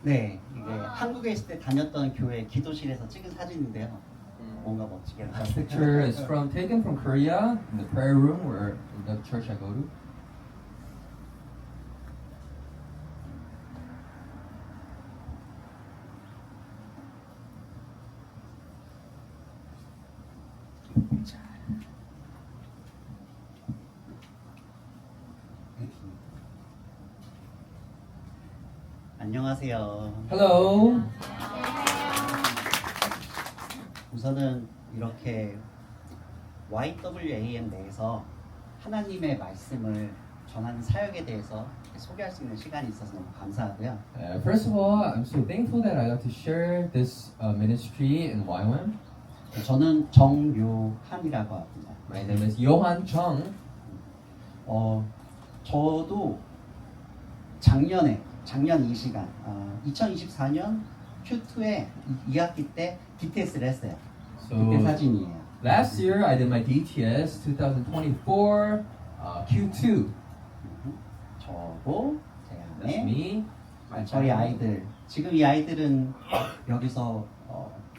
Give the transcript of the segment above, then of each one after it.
네, 이게 한국에 있을 때 다녔던 교회 기도실에서 찍은 사진인데요. 뭔가 멋지게 This 나왔어요. picture is taken from Korea in the prayer room where in the church I go to. 안녕하세요. Hello. 우선은 이렇게 YWAM 내에서 하나님의 말씀을 전하는 사역에 대해서 소개할 수 있는 시간이 있어서 너무 감사하고요. First of all, I'm so thankful that I got to share this ministry in YWAM. 저는 정요한이라고 합니다. My name is Johan Chung. 저도 작년 이 시간 2024년 Q2에 2학기 때 DTS를 했어요. 그때 So 사진이에요. last year I did my DTS 2024 Q2. 저고 제 That's 안에 me. 저희 아이들 지금 이 아이들은 여기서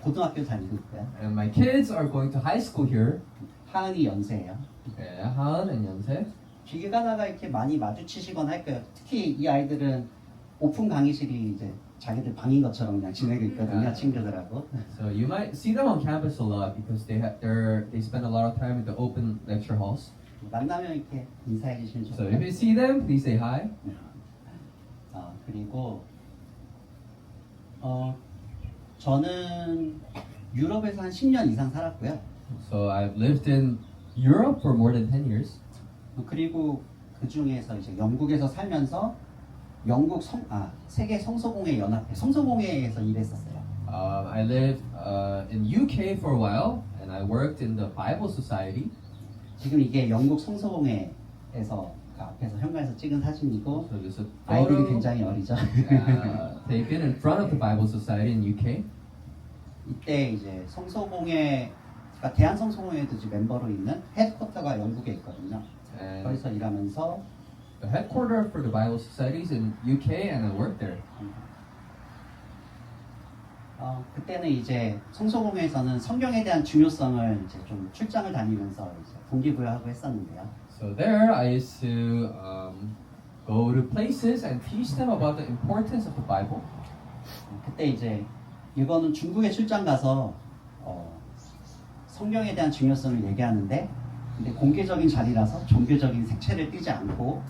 고등학교 다니고 있고요. And my kids are going to high school here. 하은이 연세예요. 하은 and 연세. 길 가다가 이렇게 많이 마주치시거나 할 거예요. 특히 이 아이들은 오픈 강의실이 이제 자기들 방인 것처럼 그냥 지내고 있거든요. 친구들하고. So you might see them on campus a lot because they spend a lot of time in the open lecture halls. 만나면 이렇게 인사해 주시면 So if 좋고요. you see them, please say hi. 그리고 저는 유럽에서 한 10년 이상 살았고요. So I've lived in Europe for more than 10 years. 그리고 그 중에서 이제 영국에서 살면서 세계 성서공회 연합회 성서공회에서 일했었어요. I lived in UK for a while, and I worked in the Bible Society. 지금 이게 영국 성서공회에서 그 앞에서 현관에서 찍은 사진이고 So there's a 아이들이 photo. 굉장히 어리죠. They've been in front of the Bible Society in UK. 이때 이제 성서공회 그러니까 대한성서공회에도 이제 멤버로 있는 헤드쿼터가 영국에 있거든요. And 거기서 일하면서 the headquarters for the Bible Society is in UK, and I worked there. 그때는 이제 성서공회에서는 성경에 대한 중요성을 이제 좀 출장을 다니면서 이제 동기부여하고 했었는데요. So there, I used to go to places and teach them about the importance of the Bible. 그때 이제 이거는 중국에 출장 가서 성경에 대한 중요성을 얘기하는데 근데 공개적인 자리라서 종교적인 색채를 띠지 않고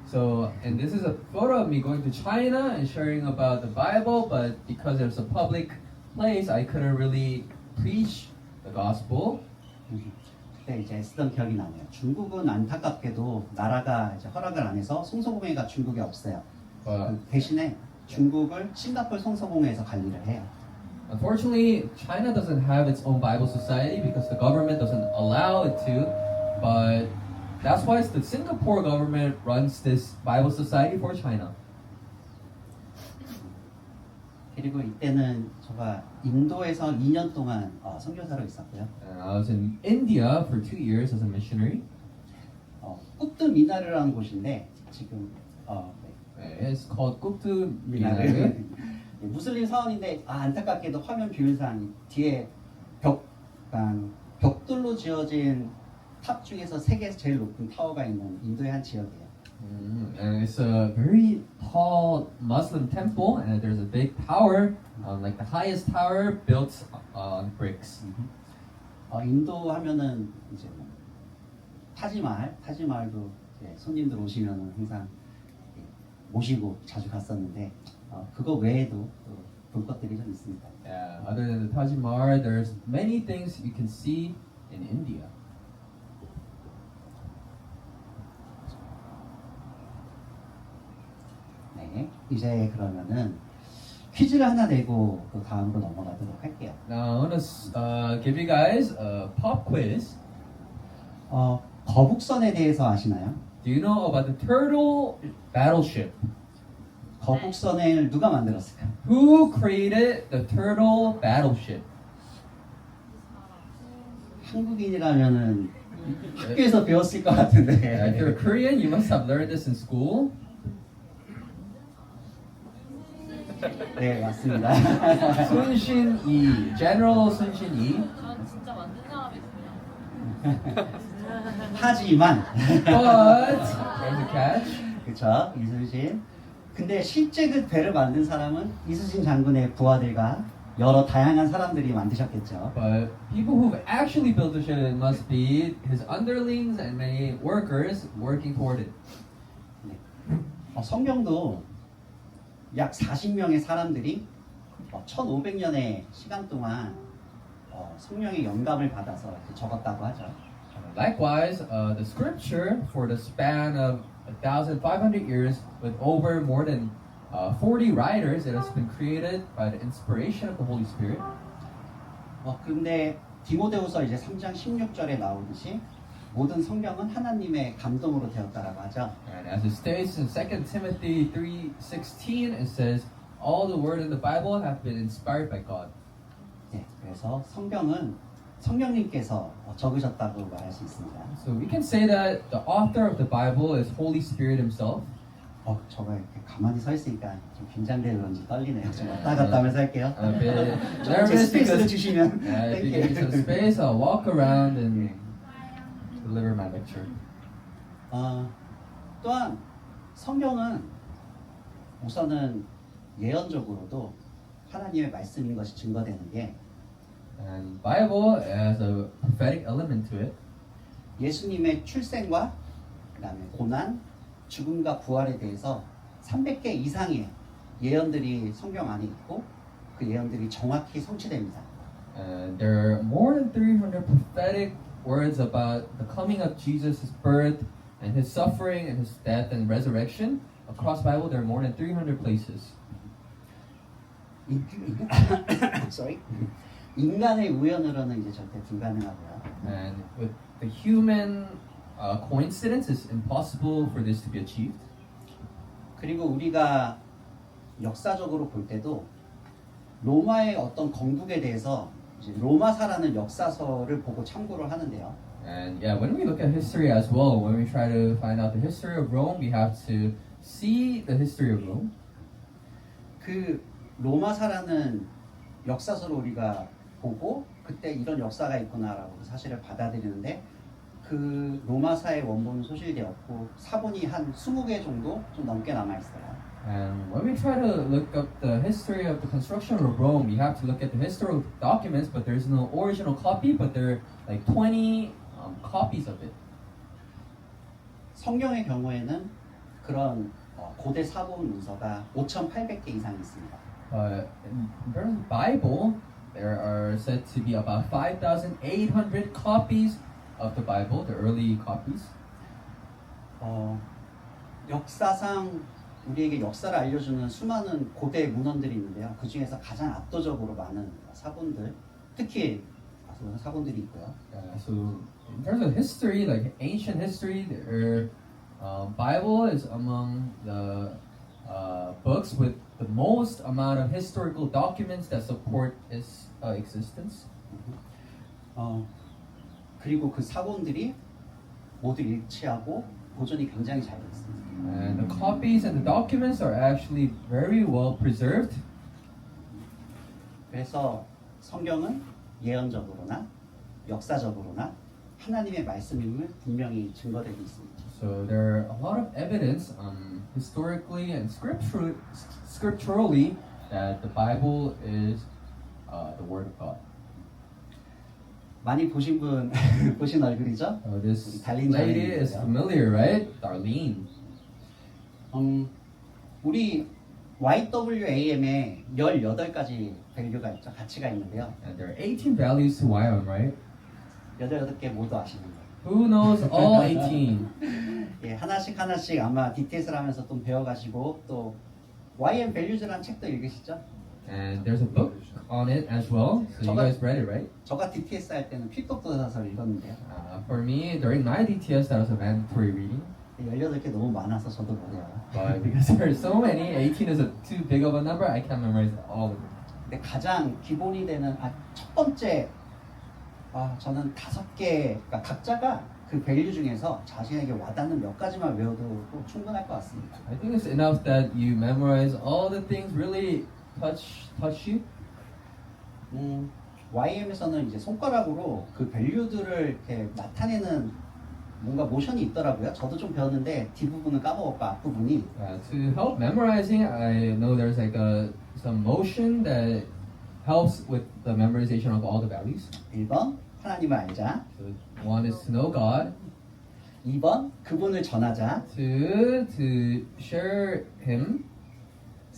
So, and this is a photo of me going to China and sharing about the Bible, but because it was a public place, I couldn't really preach the gospel. 그때 이제 쓰던 기억이 나네요. 중국은 안타깝게도 나라가 이제 허락을 안 해서 성서공회가 중국에 없어요. 대신에 중국을 싱가포르 성서공회에서 관리를 해요. Unfortunately, China doesn't have its own Bible society because the government doesn't allow it to, but that's why the Singapore government runs this Bible society for China. 그리고 이때는 제가 인도에서 2년 동안 선교사로 있었고요. And I was in India for 2 years as a missionary. 꾹드 미나르라는 곳인데 지금 It's called Guptu 미나르 Minaret. 무슬림 사원인데 안타깝게도 화면 비율상 뒤에 벽돌로 지어진 탑 중에서 세계에서 제일 높은 타워가 있는 인도의 한 지역이에요. And it's a very tall Muslim temple, and there's a big tower, like the highest tower built on bricks. 인도 하면은 이제 뭐 타지마할도 이제 손님들 오시면은 항상 모시고 자주 갔었는데 그거 외에도 또 볼 것들이 좀 있습니다. Yeah, other than the Taj Mahal, there's many things you can see in India. 네, 이제 그러면은 퀴즈를 하나 내고 그 다음으로 넘어가도록 할게요. Now I want to give you guys a pop quiz. 거북선에 대해서 아시나요? Do you know about the turtle battleship? 거북선을 누가 만들었을까요? Who created the turtle battleship? 한국인이라면은 학교에서 배웠을 것 같은데. If you're Korean, you must have learned this in school. 네, 맞습니다. 순신이, General 순신이. 난 진짜 만든 사람이구나. 하지만 But there's a catch. 그렇죠, 이순신. 근데 실제 그 배를 만든 사람은 이순신 장군의 부하들과 여러 다양한 사람들이 만드셨겠죠. But people who've actually built the ship it must be his underlings and many workers working toward it. 성경도 약 40명의 사람들이 1500년의 시간 동안 성령의 영감을 받아서 이렇게 적었다고 하죠. Likewise, the scripture for the span of 1,500 years, with over more than 40 writers, it has been created by the inspiration of the Holy Spirit. 근데 디모데후서 이제 3장 16절에 나오듯이 모든 성경은 하나님의 감동으로 되었다라고 하죠. And as it states in 2 Timothy 3:16, it says, all the word in the Bible have been inspired by God. 네, 그래서 성경은 성령님께서 적으셨다고 말할 수 있습니다. So we can say that the author of the Bible is Holy Spirit himself. 저가 이렇게 가만히 서 있으니까 좀 긴장돼서 그런지 떨리네요. 좀 왔다 갔다 하면서 할게요. A bit 제 nervous 스페이스를 because 주시면 if you give me some space, I'll walk around and deliver my lecture. 또한 성경은 우선은 예언적으로도 하나님의 말씀인 것이 증거되는 게 And Bible has a prophetic element to it. 예수님의 출생과 그다음에 고난, 죽음과 부활에 대해서 300개 이상의 예언들이 성경 안에 있고 그 예언들이 정확히 성취됩니다. And there are more than 300 prophetic words about the coming of Jesus, his birth, and his suffering, and his death and resurrection. Across Bible, there are more than 300 places. Sorry. 인간의 우연으로는 이제 절대 불가능하고요. And with the human coincidence, it's impossible for this to be achieved. 그리고 우리가 역사적으로 볼 때도 로마의 어떤 건국에 대해서 이제 로마사라는 역사서를 보고 참고를 하는데요. And yeah, when we look at history as well, when we try to find out the history of Rome, we have to see the history of Rome. 그 로마사라는 역사서를 우리가 보고 그때 이런 역사가 있구나라고 그 사실을 받아들이는데 그 로마사의 원본은 소실되었고 사본이 한 20개 정도 좀 넘게 남아 있어요. And when we try to look up the history of the construction of Rome, we have to look at the historical documents, but there's no original copy, but there are like 20 copies of it. 성경의 경우에는 그런 고대 사본 문서가 5,800개 이상 있습니다. In terms of Bible, there are said to be about 5,800 copies of the Bible, the early copies. 역사상 우리에게 역사를 알려주는 수많은 고대 문헌들이 있는데요. 그 중에서 가장 압도적으로 많은 사본들, 특히 사본들이 있고요. So in terms of history, like ancient history, there Bible is among the books with the most amount of historical documents that support its existence. 그리고 그 사본들이 모두 일치하고 보존이 굉장히 잘 되어 있습니다. And the copies and the documents are actually very well preserved. 그래서 성경은 예언적으로나 역사적으로나 하나님의 말씀임을 분명히 증거되고 있습니다. So there are a lot of evidence, historically and scripturally, that the Bible is the Word of God. 많이 보신 분 보신 얼굴이죠? This 달린 lady is 장면이고요. familiar, right? Darlene. 우리 YWAM에 18가지 밸류가 있죠. 가치가 있는데요. And there are 18 values to YWAM, right? 18개 모두 아시는 거예요. Who knows all 18? 예, 하나씩 아마 DTS를 하면서 좀 배워가시고 또 YM 밸류즈라는 책도 읽으시죠? And there's a book on it as well. So you guys read it, right? 저가 DTS 할 때는 필독도사서를 읽었는데요. For me, during my DTS, that was a mandatory reading. 18개 너무 많아서 저도 못해요. But because there are so many, 18 is too big of a number. I can't memorize all of them. 근데 가장 기본이 되는 첫 번째 저는 5개, 그러니까 각자가 그 그 밸류 중에서 자신에게 와닿는 몇 가지만 외워도 충분할 것 같습니다. I think it's enough that you memorize all the things really touch you. YM에서는 이제 손가락으로 그 밸류들을 이렇게 나타내는 뭔가 모션이 있더라고요. 저도 좀 배웠는데 뒷부분은 까먹었고 앞부분이 To help memorizing, I know there's like some motion that helps with the memorization of all the values. 1번 하나님을 알자, So one is to know God, 2번 그분을 전하자, to share Him,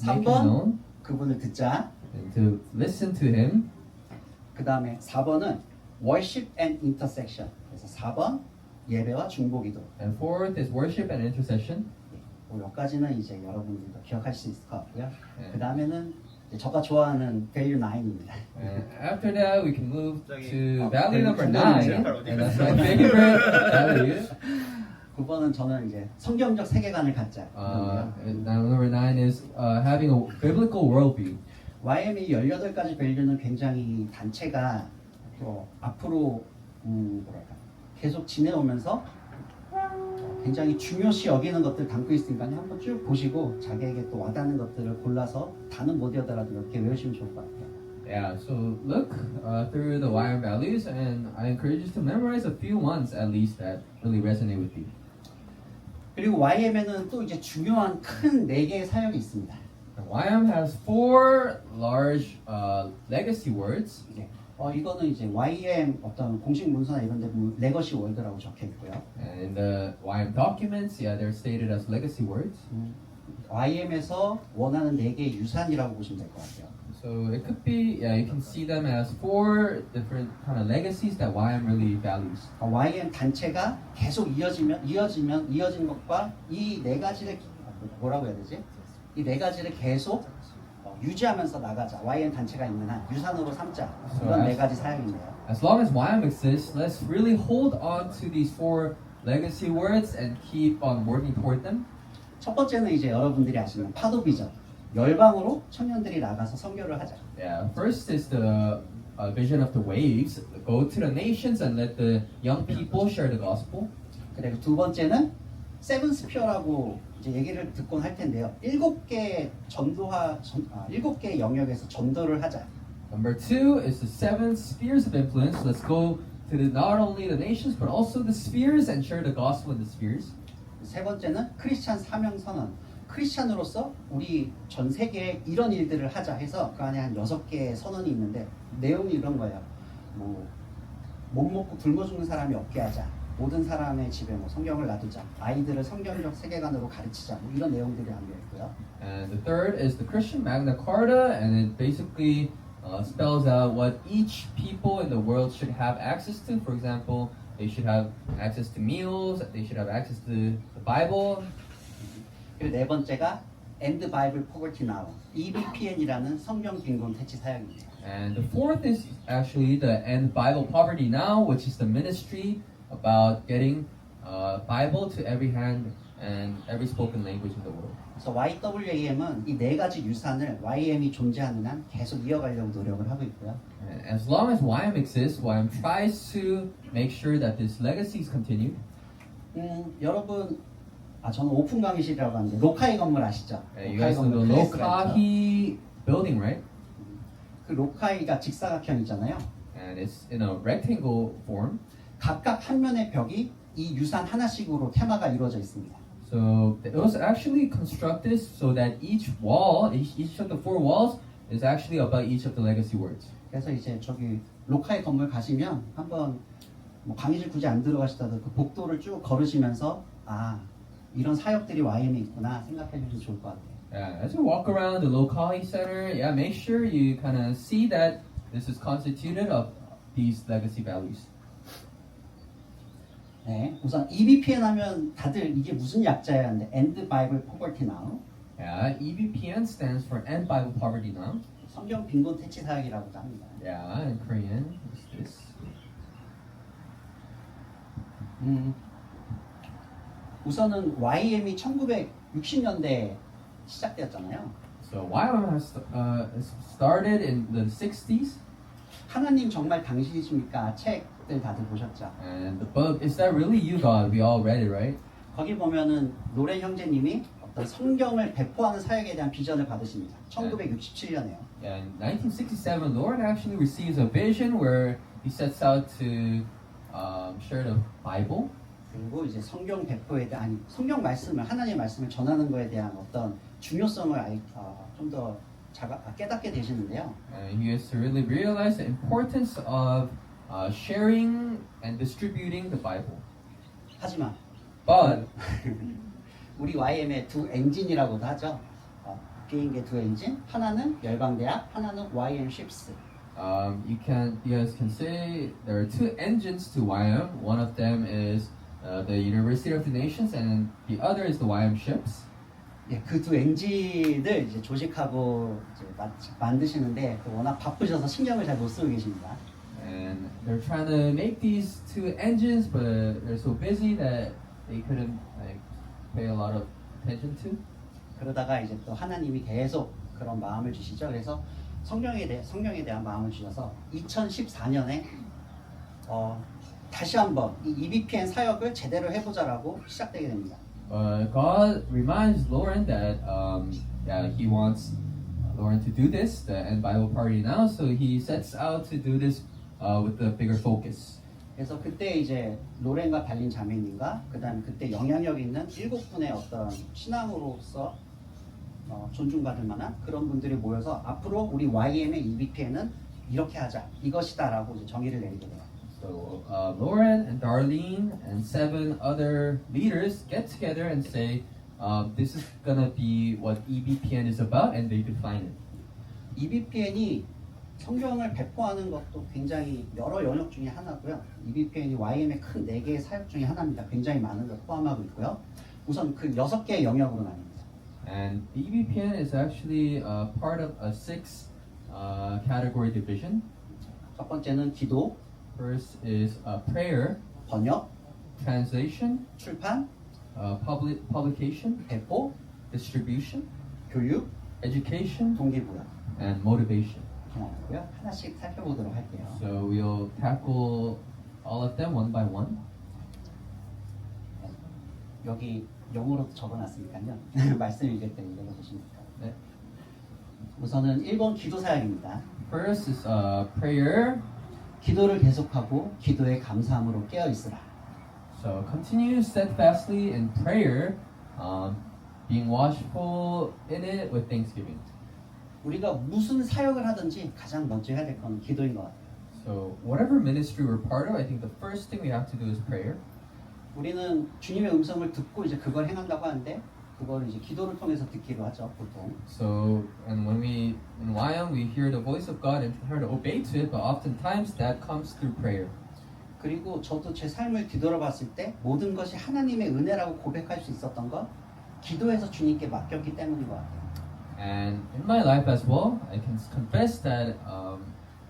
make Him 3번 known, 그분을 듣자, and to listen to Him. 그 다음에 4번은 worship and intercession. 그래서 4번 예배와 중보기도. And fourth is worship and intercession. 몇 가지는 이제 여러분들도 기억할 수 있을 것 같고요. 네. 그 다음에는 제가 좋아하는 value 9입니다. And after that, we can move to Oh, value number value 9, number and that's my favorite value. 9번은 저는 이제 성경적 세계관을 갖자. Now number 9 is having a biblical worldview. YM이 18가지 밸류는 굉장히 단체가 또 앞으로 뭐랄까 계속 지내오면서 굉장히 중요시 여기는 것들 담고 있으니까 한번 쭉 보시고 자기에게 또 와닿는 것들을 골라서 다는 못 외우더라도 몇 개 외우시면 좋을 것 같아요. Yeah, so look through the YM values, and I encourage you to memorize a few ones at least that really resonate with you. 그리고 YM에는 또 이제 중요한 큰 4개의 사역이 있습니다. YM has 4 large legacy words. 네. 이거는 이제 YM 어떤 공식 문서나 이런 데 보면 레거시 월드라고 적혀 있고요. And in the YM documents, yeah, they're stated as legacy words. YM에서 원하는 4개의 유산이라고 보시면 될 것 같아요. So it could be, yeah, you can see them as 4 different kind of legacies that YM really values. YM 단체가 계속 이어지는 것과 이 4가지를 뭐라고 해야 되지? 이 4가지를 계속 유지하면서 나가자. YM 단체가 있는 한 유산으로 삼자. 이런 4가지 사역이네요. As long as YM exists, let's really hold on to these 4 legacy words and keep on working toward them. 첫 번째는 이제 여러분들이 아시는 파도 비전. 열방으로 청년들이 나가서 선교를 하자. Yeah, first is the vision of the waves. Go to the nations and let the young people share the gospel. 그리고 두 번째는 세븐 스피어라고 이제 얘기를 듣곤 할 텐데요. 7개 영역에서 전도를 하자. Number 2 is the 7 spheres of influence. Let's go to not only the nations but also the spheres and share the gospel in the spheres. 세 번째는 크리스찬 사명 선언. 크리스찬으로서 우리 전 세계에 이런 일들을 하자 해서 그 안에 한 6개의 선언이 있는데 내용이 이런 거예요. 못 먹고 굶어 죽는 사람이 없게 하자. 모든 사람의 집에 성경을 놔두자. 아이들을 성경적 세계관으로 가르치자. 이런 내용들이 담겨 있고요. And the third is the Christian Magna Carta, and it basically spells out what each people in the world should have access to. For example, they should have access to meals, they should have access to the Bible. 그리고 네 번째가 End Bible Poverty Now, EBPN이라는 성경 빈곤 퇴치 사역입니다. And the fourth is actually the End Bible Poverty Now, which is the ministry about getting Bible to every hand and every spoken language in the world. 그래서 YWAM은 이 4가지 유산을 YM이 존재하는 한 계속 이어가려고 노력을 하고 있고요. And as long as YM exists, YM tries to make sure that this legacy is continued. 여러분, 저는 오픈 강의실이라고 하는데 로카이 건물 아시죠? You guys know the Lokahi building, right? 그 로카이가 직사각형이잖아요. And it's in a rectangle form. 각각 한 면의 벽이 이 유산 하나씩으로 테마가 이루어져 있습니다. So it was actually constructed so that each wall, each of the 4 walls, is actually about each of the legacy words. 그래서 이제 저기 로카이 건물 가시면 한번 강의실 굳이 안 들어가시더라도 그 복도를 쭉 걸으시면서 이런 사역들이 YM에 있구나 생각해 주시면 좋을 것 같아요. Yeah, as you walk around the Lokahi Center, yeah, make sure you kind of see that this is constituted of these legacy values. 네, 우선 EBPN 하면 다들 이게 무슨 약자야 하는데 End Bible Poverty Now. Yeah, EBPN stands for End Bible Poverty Now. 성경 빈곤 퇴치 사역이라고도 합니다. Yeah, in Korean, it's this. 우선은 YM이 1960년대에 시작되었잖아요. So YM has started in the 60s. 하나님 정말 당신이십니까? 책 책들 다들 보셨죠? And the book, Is That Really You, God? We all read it, right? 거기 보면은 로렌 형제님이 어떤 성경을 배포하는 사역에 대한 비전을 받으십니다. 1967년에요. Yeah, in 1967, Lauren actually receives a vision where he sets out to share the Bible. 그리고 이제 성경 배포에 대한 아니 성경 말씀을 하나님의 말씀을 전하는 거에 대한 어떤 중요성을 좀 더 깨닫게 되시는데요. And he has to really realize the importance of sharing and distributing the Bible. 하지만 But 우리 YM의 두 엔진이라고도 하죠. 비행기의 두 엔진, 하나는 열방대학, 하나는 YM Ships. you guys can say there are two engines to YM. One of them is the University of the Nations, and the other is the YM ships. 예, 그 두 엔진을 이제 조직하고 이제 만드시는데 워낙 바쁘셔서 신경을 잘 못 쓰고 계십니다. And they're trying to make these two engines, but they're so busy that they couldn't like pay a lot of attention to. 그러다가 이제 또 하나님이 계속 그런 마음을 주시죠. 그래서 성경에 대한 마음을 주셔서 2014년에 다시 한번 이 EBPN 사역을 제대로 해보자라고 시작되게 됩니다. God reminds Lauren that he wants Lauren to do this, the End Bible Party now, so he sets out to do this with a bigger focus. 그래서 그때 이제 로렌과 달린 자매님과 그다음에 그때 영향력 있는 7분의 어떤 신앙으로서 존중받을 만한 그런 분들이 모여서 앞으로 우리 YM의 EBPN은 이렇게 하자 이것이다라고 이제 정의를 내리게 돼요. So Lauren and Darlene and 7 other leaders get together and say, this is gonna be what EBPN is about, and they define it. EBPN이 성경을 배포하는 것도 굉장히 여러 영역 중에 하나고요. EBPN이 YM의 큰 4개의 사역 중에 하나입니다. 굉장히 많은 걸 포함하고 있고요. 우선 그 6개의 영역으로 나뉩니다. And the EBPN is actually part of a 6 category division. 첫 번째는 기도, First is prayer, 번역, translation, 출판, publication, 배포, distribution, 교육, education, 동기부여 and motivation. 이렇게 나누고요. 하나씩 살펴보도록 할게요. So we'll tackle all of them one by one. 여기 영어로 적어놨으니까요. 말씀 읽을 때 읽어보시면 돼요. 네. 우선은 1번 기도 사역입니다. First is prayer. 기도를 계속하고 기도에 감사함으로 깨어 있으라. So continue steadfastly in prayer, being watchful in it with thanksgiving. 우리가 무슨 사역을 하든지 가장 먼저 해야 될 건 기도인 것 같아요. So whatever ministry we're part of, I think the first thing we have to do is prayer. 우리는 주님의 음성을 듣고 이제 그걸 행한다고 하는데 그걸 이제 기도를 통해서 듣기로 하죠, 보통. So and when we in YM we hear the voice of God and try to obey to it, but oftentimes that comes through prayer. 그리고 저도 제 삶을 뒤돌아봤을 때 모든 것이 하나님의 은혜라고 고백할 수 있었던 건 기도해서 주님께 맡겼기 때문인 것 같아요. And in my life as well, I can confess that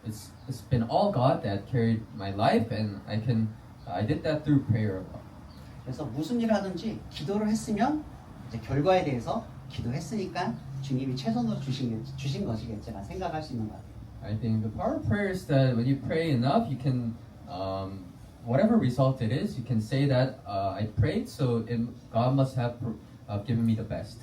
it's been all God that carried my life, and I did that through prayer. 그래서 무슨 일을 하든지 기도를 했으면 이제 결과에 대해서 기도했으니까 주님이 최선으로 주신 것이겠지라 생각할 수 있는 것 같아요. I think the power of prayer is that when you pray enough, you can, whatever result it is, you can say that I prayed, so God must have given me the best.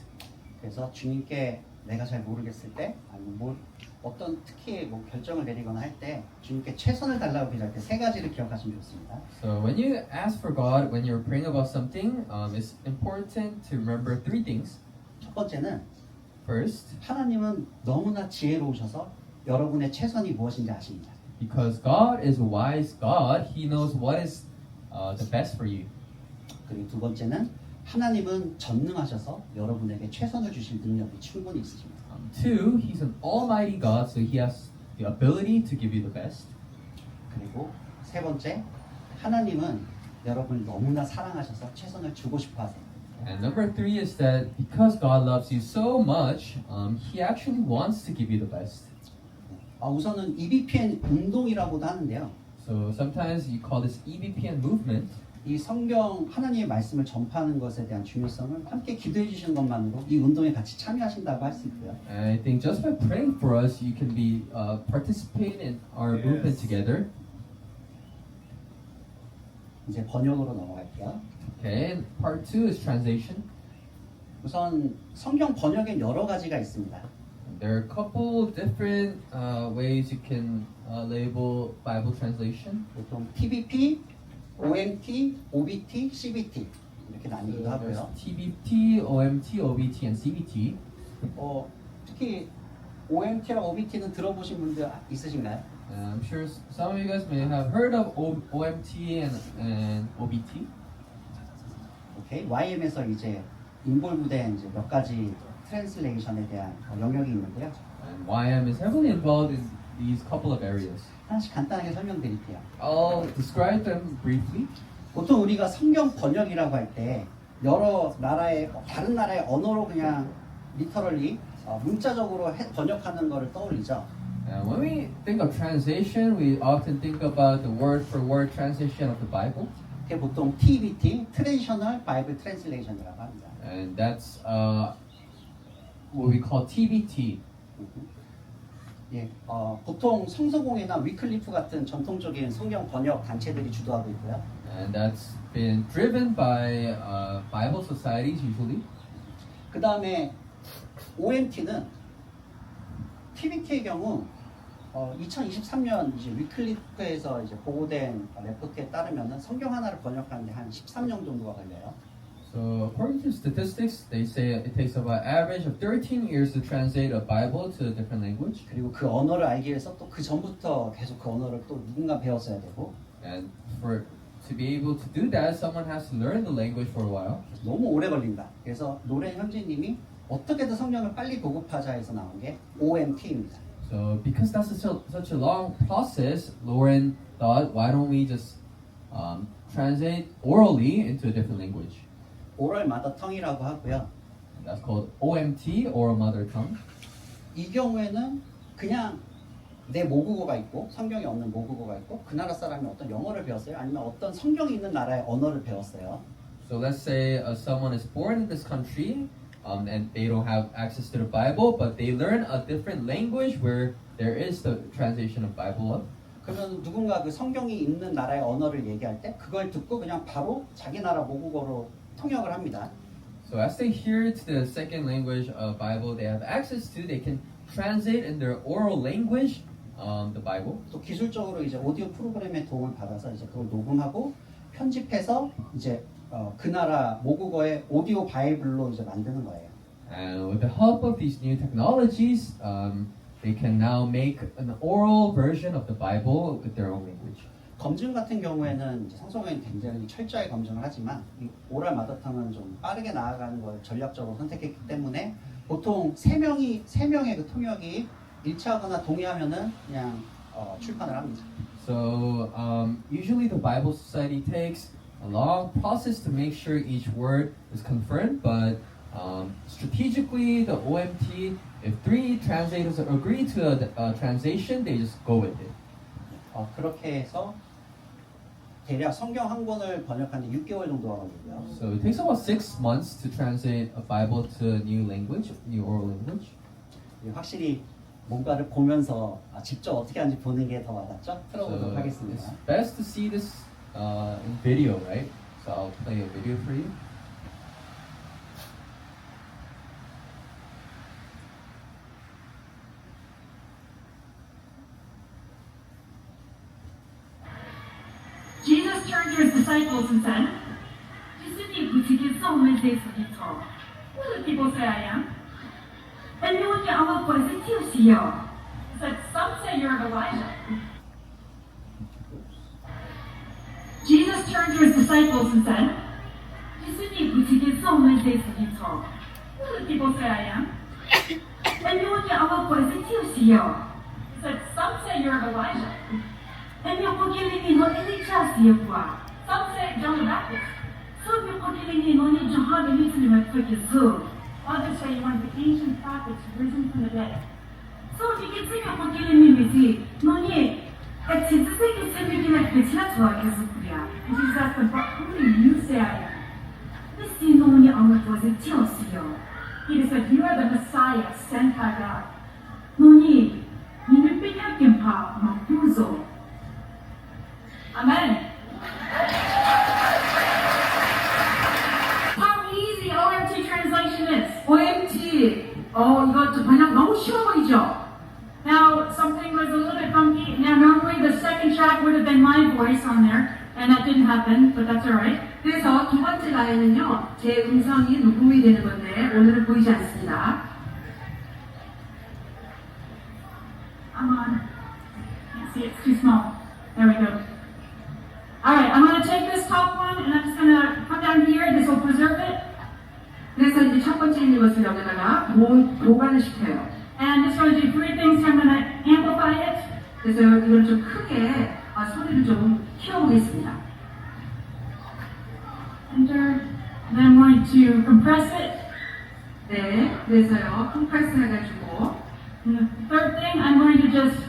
그래서 주님께 내가 잘 모르겠을 때 아니면 어떤 특히 결정을 내리거나 할 때 주님께 최선을 달라고 기도할 때 3가지를 기억하시면 좋습니다. So when you ask for God, when you're praying about something, it's important to remember 3 things. 첫 번째는 First, 하나님은 너무나 지혜로우셔서 여러분의 최선이 무엇인지 아십니다. because God is a wise God, He knows what is the best for you. 그리고 두 번째는 하나님은 전능하셔서 여러분에게 최선을 주실 능력이 충분히 있으십니다. 2, He's an almighty God, so He has the ability to give you the best. 그리고 세 번째, 하나님은 여러분을 너무나 사랑하셔서 최선을 주고 싶어 하세요. And number 3 is that because God loves you so much, He actually wants to give you the best. 우선은 EBPN 운동이라고도 하는데요. So sometimes you call this EBPN movement. 이 성경 하나님의 말씀을 전파하는 것에 대한 중요성을 함께 기도해 주시는 것만으로 이 운동에 같이 참여하신다고 할 수 있고요. And I think just by praying for us, you can be participate in our movement together. 이제 번역으로 넘어갈게요. Okay, and part 2 is translation. 우선 성경 번역엔 여러 가지가 있습니다. There are a couple different ways you can label Bible translation. 보통 TBP, OMT, OBT, CBT 이렇게 나뉘기도 There's 하고요. TBT, OMT, OBT, and CBT. 특히 OMT랑 OBT는 들어보신 분들 있으신가요? I'm sure some of you guys may have heard of OMT and OBT. 오케이. YM에서 이제 인볼브된 이제 몇 가지 트랜슬레이션에 대한 영역이 있는데요. And YM is heavily involved in these couple of areas. 하나씩 간단하게 설명드릴게요. I'll describe them briefly. 보통 우리가 성경 번역이라고 할 때 여러 나라의 다른 나라의 언어로 그냥 리터럴리 문자적으로 번역하는 거를 떠올리죠. When we think of translation, we often think about the word-for-word translation of the Bible, 그게 보통 TBT, Traditional Bible Translation이라고 합니다. and that's what we call TBT. 예, 보통 성서공회나 위클리프 같은 전통적인 성경 번역 단체들이 주도하고 있고요. And that's been driven by Bible societies usually. 그 다음에 OMT는 TBT의 경우 2023년 이제 위클리프에서 이제 보고된 레포트에 따르면은 성경 하나를 번역하는데 한 13년 정도가 걸려요. So according to statistics, they say it takes about average of 13 years to translate a Bible to a different language. 그리고 그 언어를 알기 위해서 또 그 전부터 계속 그 언어를 또 누군가 배웠어야 되고 And to be able to do that, someone has to learn the language for a while. 너무 오래 걸린다. 그래서 로렌 형제님이 어떻게든 성경을 빨리 보급하자 해서 나온 게 OMT입니다. So because that's such a long process, Lauren thought, why don't we just translate orally into a different language? 오럴 마더텅이라고 하고요. And that's called OMT, or mother tongue. 이 경우에는 그냥 내 모국어가 있고 성경에 없는 모국어가 있고 그 나라 사람이 어떤 영어를 배웠어요? 아니면 어떤 성경이 있는 나라의 언어를 배웠어요? So let's say someone is born in this country and they don't have access to the Bible, but they learn a different language where there is the translation of Bible. 그러면 누군가 그 성경이 있는 나라의 언어를 얘기할 때 그걸 듣고 그냥 바로 자기 나라 모국어로 통역을 합니다. So as they hear to the second language of Bible they have access to, they can translate in their oral language the Bible. 또 기술적으로 이제 오디오 프로그램의 도움을 받아서 이제 그걸 녹음하고 편집해서 이제 그 나라 모국어의 오디오 바이블로 이제 만드는 거예요. And with the help of these new technologies, they can now make an oral version of the Bible with their own language. 검증 같은 경우에는 이제 성서공회는 굉장히 철저하게 검증을 하지만 이 오랄 마더텅은 좀 빠르게 나아가는 걸 전략적으로 선택했기 때문에 보통 세 명의 그 통역이 일치하거나 동의하면은 그냥 출판을 합니다. So usually the Bible Society takes a long process to make sure each word is confirmed, but strategically the OMT, if 3 translators agree to a translation, they just go with it. 그렇게 해서 대략 성경 한 권을 번역하는데 6개월 정도가 걸리고요. So it takes about 6 months to translate a Bible to a new language, new oral language. 확실히 뭔가를 보면서 직접 어떻게 하는지 보는 게 더 와닿죠? 틀어보도록 So 하겠습니다. it's best to see this in video, right? So I'll play a video for you. Jesus turned to his disciples and said, 예수님 부지게 싸움을 대해서 Who do people say I am? And you only our voice is He said, some say you're Elijah. Jesus turned to his disciples and said, 예수님 부지게 싸움을 대해서 Who do people say I am? And you only our voice is He said, some say you're Elijah. And yung pagkiling mo, Elijah siya po. Some say John the Baptist. So yung pagkiling mo ni John the Baptist naman po Jesus. Others say one of the ancient prophets risen from the dead. So if you can see yung pagkiling mo si Noni, at since sabi na kaya tuwa Jesus kuya. And Jesus asked them, but who do you say I am? This sino niya ang position siya. He said, you are the Messiah sent by God. Noni, hinipinyakin pa magpuso. Amen. that would have been my voice on there, and that didn't happen, but that's alright. 그래서 두 번째 라인은요, 제 음성이 녹음이 되는 건데 오늘은 보이지 않습니다. I'm on. Can't see, it's too small. There we go. Alright, I'm going to take this top one, and I'm just going to come down here. This will preserve it. 그래서 이제 첫 번째 읽는 것을 여기다가 보관을 시켜요. And I'm just going to do three things. I'm going to amplify it. 그래서 이걸 좀 크게 소리를 좀 키워보겠습니다. Enter. And then I'm going to compress it. 네, 그래서요, 컴프레스 해가지고 And the third thing, I'm going to just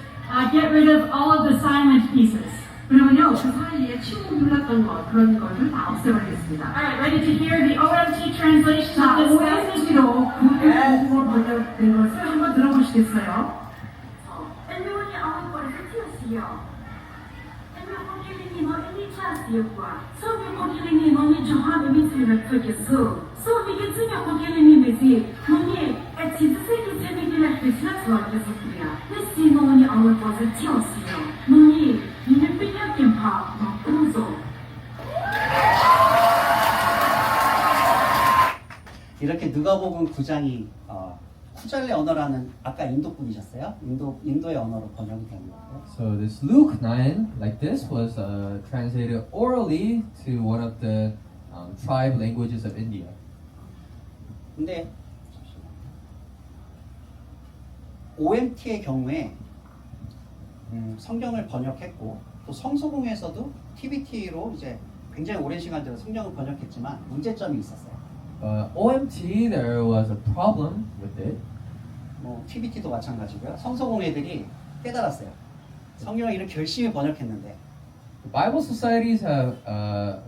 get rid of all of the silent pieces. 그러면요, 그 사이에 침묵 눌렀던 것, 그런 것을 다 없애버리겠습니다. Alright, ready to hear the OMT translation 자, of this message? OMT로 구글 번역된 것을 한번 들어보시겠어요? 엘리온이 아웃볼을 흩었어요. 고객님과 소비 고객님이 조합의 미술을推겠어. 소비가 증명 고객님이 문이 지수세계 세계를 비슷하게 됐습니다. 햇신원이 아웃볼을 튀었어요. 문이 이는 삐약긴 파 막고서. 이렇게 누가복음 9장이 쿠잘레 언어라는 아까 인도 분이셨어요? 인도의 언어로 번역이 된 거고요. So this Luke 9, like this, was translated orally to one of the tribe languages of India. 근데 OMT의 경우에 성경을 번역했고 또 성소공에서도 TBT로 이제 굉장히 오랜 시간 들어 성경을 번역했지만 문제점이 있었어요. OMT, there was a problem with it. 뭐 TBT도 마찬가지고요. 성소공 애들이 깨달았어요. 성경을 이렇게 열심히 번역했는데 The Bible societies have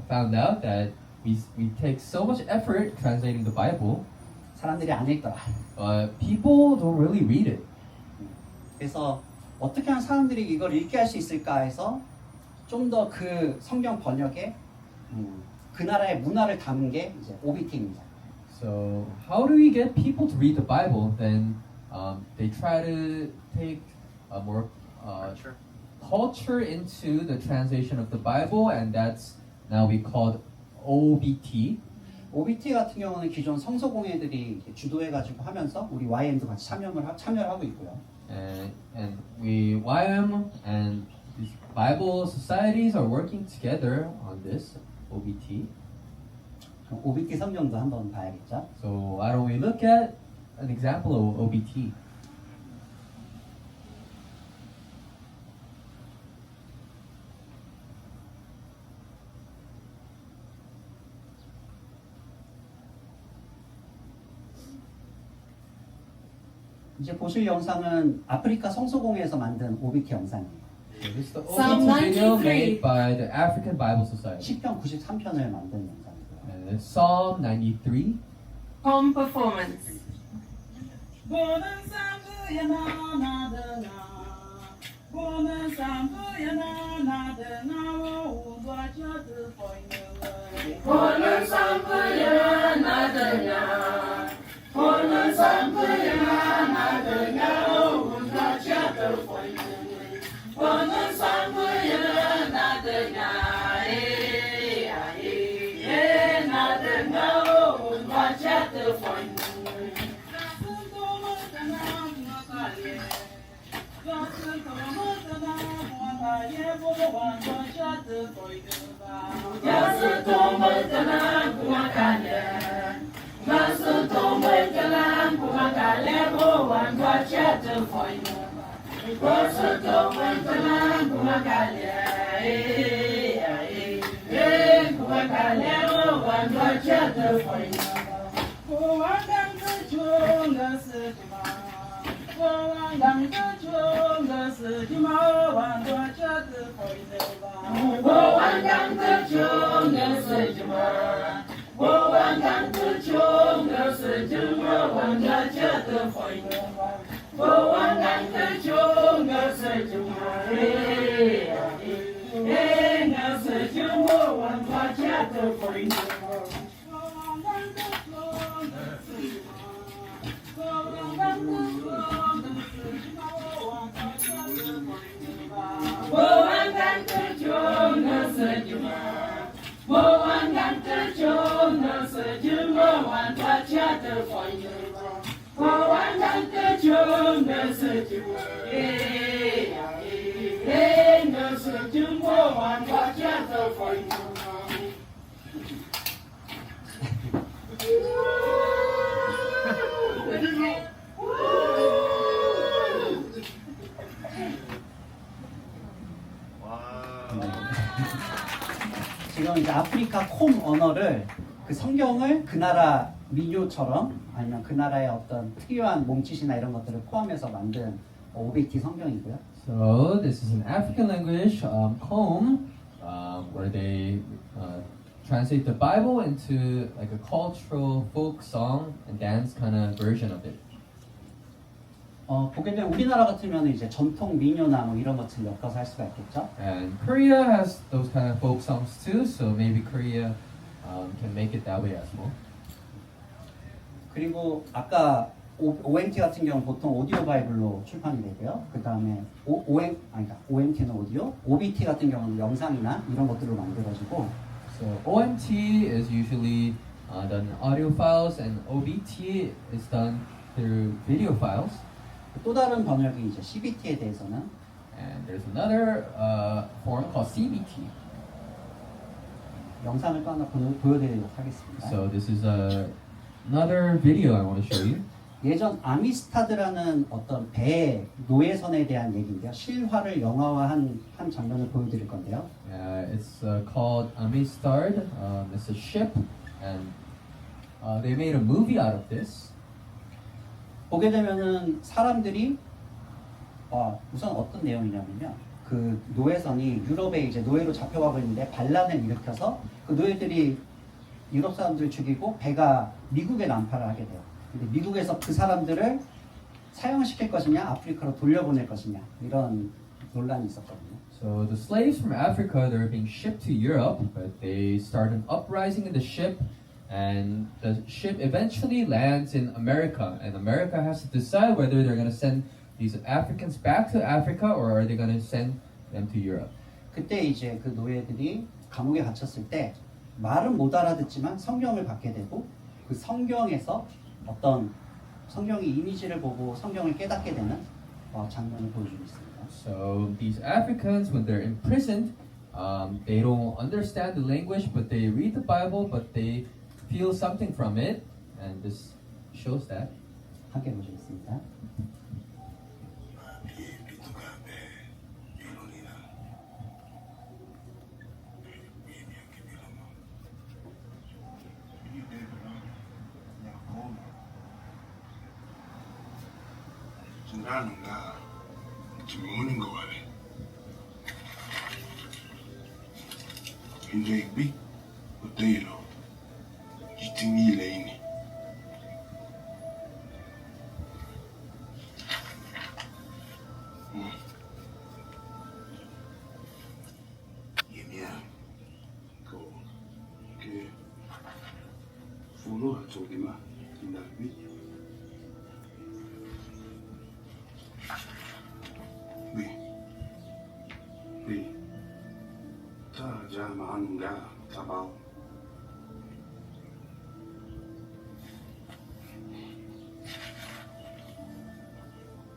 found out that we take so much effort translating the Bible, 사람들이 안 읽더라. but people don't really read it. 그래서 어떻게 하면 사람들이 이걸 읽게 할 수 있을까 해서 좀 더 그 성경 번역에 그 나라의 문화를 담은 게 이제 OBT입니다. So how do we get people to read the Bible? Then they try to take a more culture into the translation of the Bible, and that's now we called OBT. OBT 같은 경우는 기존 성소공예들이 주도해가지고 하면서 우리 YM도 같이 참여를 하고 있고요. And we YM and these Bible societies are working together on this OBT. 그럼 OBT 성경도 한번 봐야겠죠. So why don't we look at an example of OBT? 이제 보실 영상은 아프리카 성소공회에서 만든 OBT 영상이에요. So this is the Psalm OBT video 93. made by the African Bible Society. 10편 93편을 만든 영상이고요. And it's Psalm 93. Home performance. 지금 이제 아프리카 콤 언어를 그 성경을 그 나라 민요처럼 아니면 그 나라의 어떤 특유한 몸짓이나 이런 것들을 포함해서 만든 OBT 성경이고요. So this is an African language, Qom, where they translate the Bible into like a cultural folk song and dance kind of version of it. 보게 되면 우리나라 같으면 이제 전통 민요나 뭐 이런 것들 엮어서 할 수가 있겠죠. And Korea has those kind of folk songs too, so maybe Korea can make it that way as well. 그리고 아까 OMT 같은 경우는 보통 오디오 바이블로 출판이 되고요. 그 다음에 OMT는 오디오, OBT 같은 경우는 영상이나 이런 것들로 만들어지고. So OMT is usually done in audio files, and OBT is done through video files. 또 다른 번역이 이제 CBT에 대해서는 And there's another form called CBT. 영상을 또 하나 보여드리도록 하겠습니다. So this is another video I want to show you. 예전 아미스타드라는 어떤 배 노예선에 대한 얘기인데요. 실화를 영화화한 한 장면을 보여드릴 건데요. It's called Amistad. It's a ship, and they made a movie out of this. 보게 되면은 사람들이 우선 어떤 내용이냐면요. 그 노예선이 유럽에 이제 노예로 잡혀가고 있는데 반란을 일으켜서 그 노예들이 유럽 사람들을 죽이고 배가 미국에 난파를 하게 돼요. 근데 미국에서 그 사람들을 사형시킬 것이냐 아프리카로 돌려보낼 것이냐 이런 논란이 있었거든요. So the slaves from Africa, they're being shipped to Europe, but they start an uprising in the ship, and the ship eventually lands in America, and America has to decide whether they're going to send these Africans back to Africa or are they going to send them to Europe. 그때 이제 그 노예들이 감옥에 갇혔을 때 말은 못 알아듣지만 성경을 받게 되고 그 성경에서 어떤 성경의 이미지를 보고 성경을 깨닫게 되는 장면을 보여주고 있습니다. So these Africans, when they're imprisoned, they don't understand the language, but they read the Bible, but they feel something from it, and this shows that. 함께 보시겠습니다. nga kimuning ko wale hindi bi utelo jitingile ini yemia ko ke fulo atogima inabi Nga tabao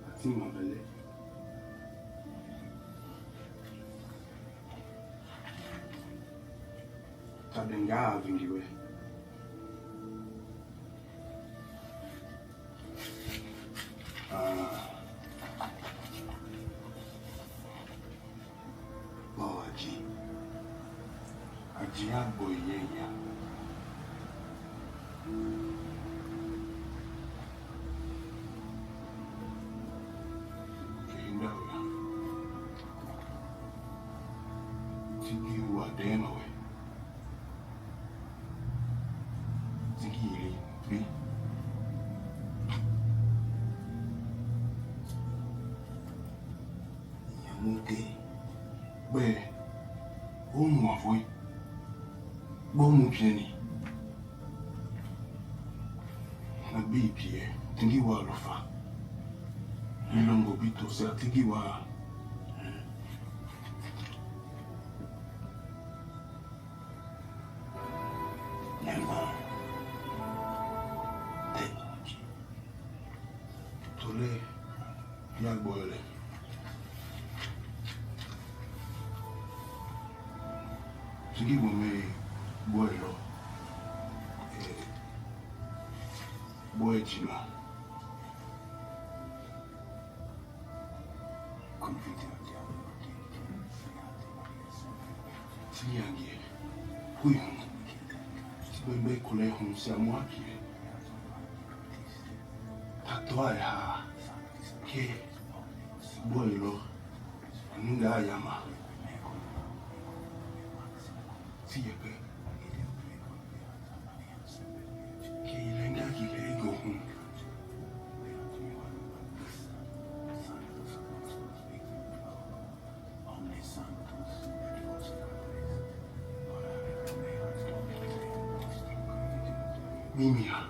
Ati mabele Tadenga vingiwe Boaji Ajia boyeya Kindawa Tiki wa denowe Tiki ili bi Yamuke Be Omu avoi Bomu pieni Na bi pie Tingi wa lofa Nilongo bito se tingi wa Nyama Tegoji Tole 약 뭐래? 저기 몸에 뭐예요? 뭐에 지마? 지양이 후용 집에 고래 홍시아모아기 닥터야 게 뭐예요? 누가 야마 지역에 게이랭가기 레고 미미야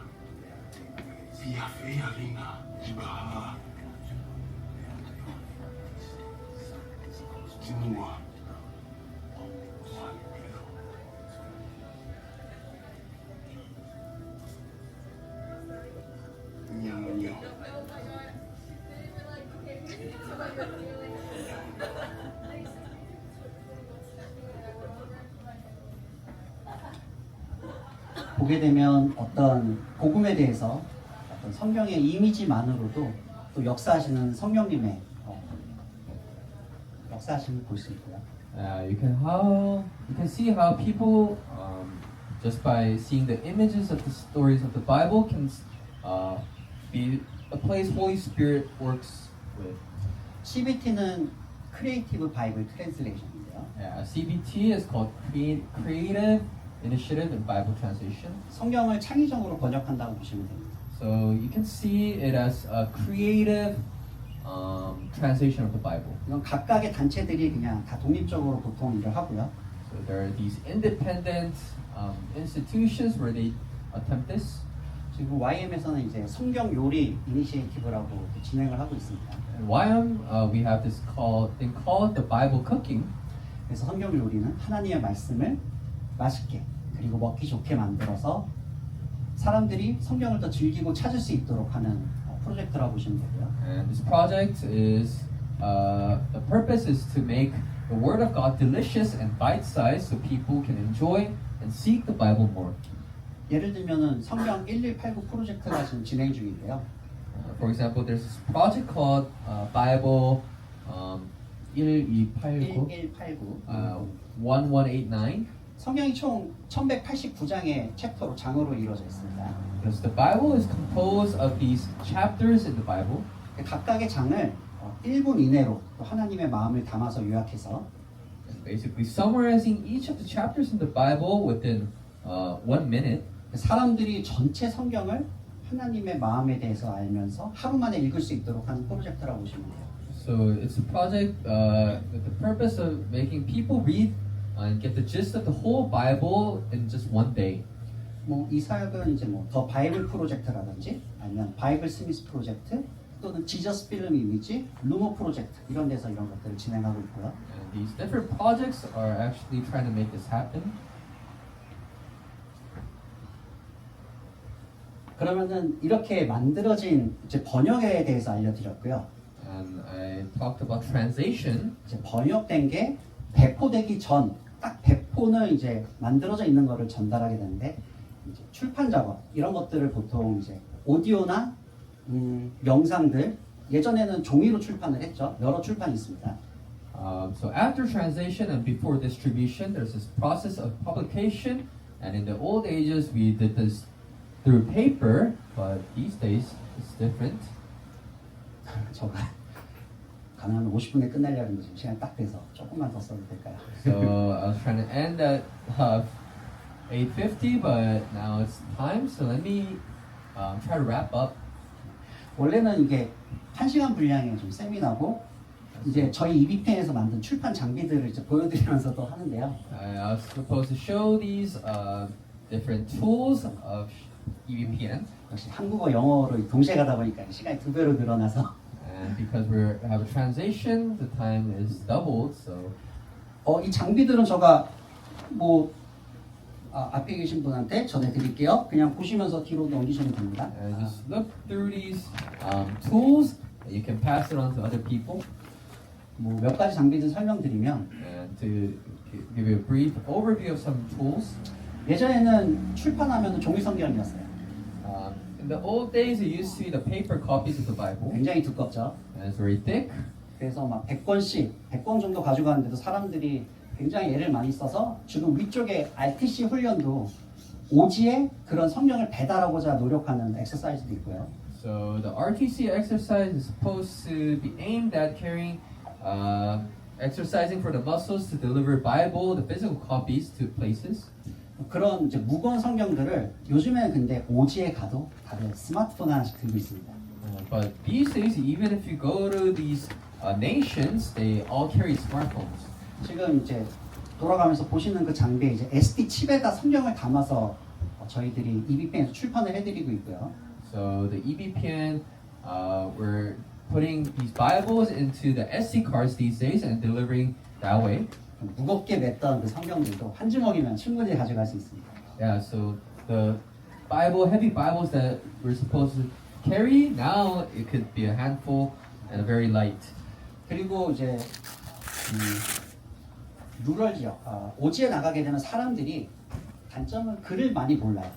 비야 페야 링아 지바 지무와 냥냥 보게 되면 어떤 복음에 대해서 어떤 성경의 이미지만으로도 또 역사하시는 성령님의 역사하심을 볼 수 있고요. You can see how people just by seeing the images of the stories of the Bible can be a place Holy Spirit works with. CBT는 Creative Bible Translation인데요. CBT is called Creative Initiative in Bible Translation. 성경을 창의적으로 번역한다고 보시면 됩니다. So you can see it as a creative translation of the Bible. 이건 각각의 단체들이 그냥 다 독립적으로 보통 일을 하고요. So there are these independent institutions where they attempt this. 지금 YM에서는 이제 성경 요리 이니시에이티브라고 진행을 하고 있습니다. And YM, we have this thing called the Bible cooking. 그래서 성경 요리는 하나님의 말씀을 맛있게 그리고 먹기 좋게 만들어서 사람들이 성경을 더 즐기고 찾을 수 있도록 하는 프로젝트라고 보시면 되고요. And this project is the purpose is to make the Word of God delicious and bite-sized, so people can enjoy and seek the Bible more. 예를 들면은 성경 1189 프로젝트가 지금 진행 중인데요. For example, there's this project called Bible 1289, 1189. 1189. 성경이 총 1189장의 챕터로 장으로 이루어져 있습니다. Because the Bible is composed of these chapters in the Bible. 각각의 장을 1분 이내로 또 하나님의 마음을 담아서 요약해서 Basically summarizing each of the chapters in the Bible within 1 minute. 사람들이 전체 성경을 하나님의 마음에 대해서 알면서 하루 만에 읽을 수 있도록 하는 프로젝트라고 보시면 돼요. So it's a project with the purpose of making people read and get the gist of the whole Bible in just one day. 뭐 이 사역은 이제 뭐 더 바이블 프로젝트라든지 아니면 바이블 스미스 프로젝트 또는 지저스 필름 이미지, 루머 프로젝트 이런 데서 이런 것들을 진행하고 있고요. And these different projects are actually trying to make this happen. 그러면은 이렇게 만들어진 이제 번역에 대해서 알려드렸고요. And I talked about translation. 이제 번역된 게 배포되기 전, 딱 배포는 이제 만들어져 있는 거를 전달하게 되는데 이제 출판 작업 이런 것들을 보통 이제 오디오나 영상들 예전에는 종이로 출판을 했죠. 여러 출판이 있습니다. So after translation and before distribution, there's this process of publication. And in the old ages, we did this through paper, but these days it's different. 저가 가능하면 50분에 끝내려고 했는데 지금 시간이 딱 돼서 조금만 더 써도 될까요? So I was trying to end at 8:50, but now it's time. So let me try to wrap up. 원래는 이게 1시간 분량의 좀 세미나고 이제 저희 EBPN에서 만든 출판 장비들을 이제 보여드리면서 또 하는데요. I was supposed to show these different tools of EVPN. 역시 한국어 영어로 동시에 가다 보니까 시간이 2배로 늘어나서 And because we have a translation, the time is doubled. So 이 장비들은 제가 뭐 앞에 계신 분한테 전해드릴게요. 그냥 보시면서 뒤로 넘기시면 됩니다. just look through these tools. You can pass it on to other people. 뭐 몇 가지 장비들 설명드리면 And to give you a brief overview of some tools. 예전에는 출판하면 종이 성경이었어요. In the old days, it used to be the paper copies of the Bible. 굉장히 두껍죠. And it's very thick. 그래서 막 100권씩, 100권 정도 가져가는데도 사람들이 굉장히 애를 많이 써서 지금 위쪽에 RTC 훈련도 오지에 그런 성경을 배달하고자 노력하는 엑서사이즈도 있고요. So the RTC exercise is supposed to be aimed at carrying, exercising for the muscles to deliver Bible, the physical copies to places. 그런 이제 무거운 성경들을 요즘에는 근데 오지에 가도 다들 스마트폰 하나씩 들고 있습니다. But these days, even if you go to these nations, they all carry smartphones. 지금 이제 돌아가면서 보시는 그 장비에 이제 SD 칩에다 성경을 담아서 저희들이 EBPN에서 출판을 해드리고 있고요. So the EBPN, we're putting these Bibles into the SD cards these days and delivering that way. 무겁게 맸던 그 성경들도 한 주먹이면 충분히 가져갈 수 있습니다. Yeah, so the Bible, heavy Bibles that we're supposed to carry, now it could be a handful and a very light. 그리고 이제 루럴 지역, 오지에 나가게 되면 사람들이 단점은 글을 많이 몰라요.